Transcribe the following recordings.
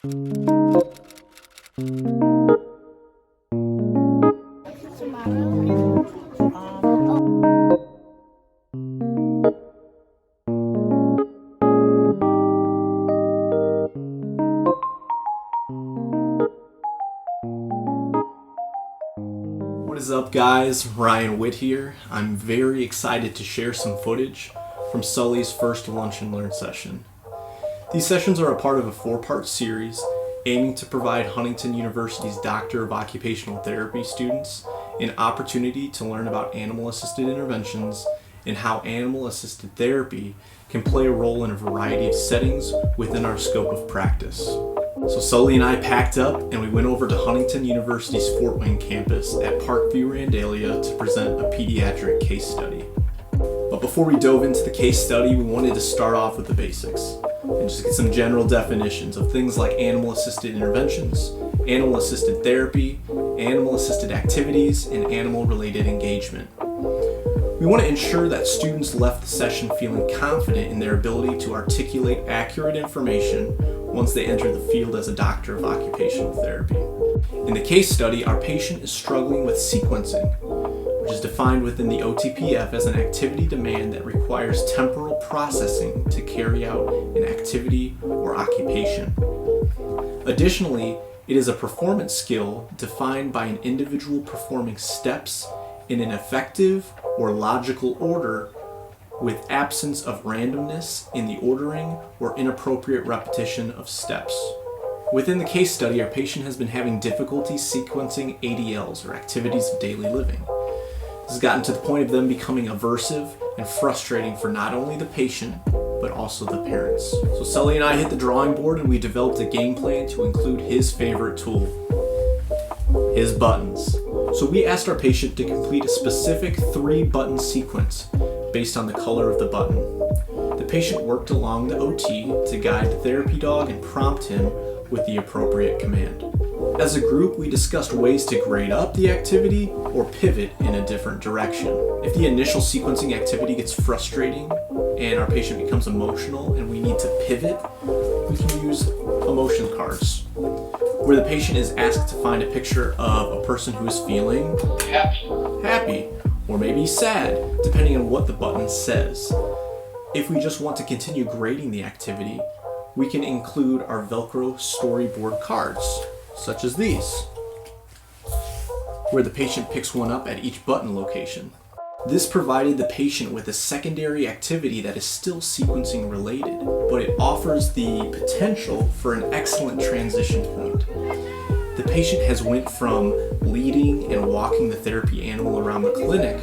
What is up, guys? Ryan Witt here. I'm very excited to share some footage from Sully's first Lunch and Learn session. These sessions are a part of a 4-part series aiming to provide Huntington University's Doctor of Occupational Therapy students an opportunity to learn about animal-assisted interventions and how animal-assisted therapy can play a role in a variety of settings within our scope of practice. So Sully and I packed up and we went over to Huntington University's Fort Wayne campus at Parkview Randalia to present a pediatric case study. But before we dove into the case study, we wanted to start off with the basics and just get some general definitions of things like animal-assisted interventions, animal-assisted therapy, animal-assisted activities, and animal-related engagement. We want to ensure that students left the session feeling confident in their ability to articulate accurate information once they enter the field as a Doctor of Occupational Therapy. In the case study, our patient is struggling with sequencing, which is defined within the OTPF as an activity demand that requires temporal processing to carry out an activity or occupation. Additionally, it is a performance skill defined by an individual performing steps in an effective or logical order with absence of randomness in the ordering or inappropriate repetition of steps. Within the case study, our patient has been having difficulty sequencing ADLs, or activities of daily living. This has gotten to the point of them becoming aversive and frustrating for not only the patient, but also the parents. So Sully and I hit the drawing board and we developed a game plan to include his favorite tool, his buttons. So we asked our patient to complete a specific 3-button sequence based on the color of the button. The patient worked along the OT to guide the therapy dog and prompt him with the appropriate command. As a group, we discussed ways to grade up the activity or pivot in a different direction. If the initial sequencing activity gets frustrating and our patient becomes emotional and we need to pivot, we can use emotion cards, where the patient is asked to find a picture of a person who is feeling happy, or maybe sad, depending on what the button says. If we just want to continue grading the activity, we can include our Velcro storyboard cards, such as these, where the patient picks one up at each button location. This provided the patient with a secondary activity that is still sequencing related, but it offers the potential for an excellent transition point. The patient has went from leading and walking the therapy animal around the clinic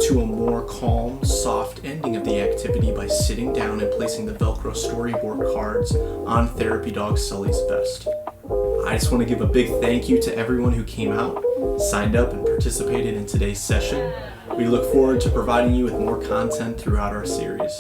to a more calm, soft ending of the activity by sitting down and placing the Velcro storyboard cards on therapy dog Sully's vest. I just want to give a big thank you to everyone who came out, signed up, and participated in today's session. We look forward to providing you with more content throughout our series.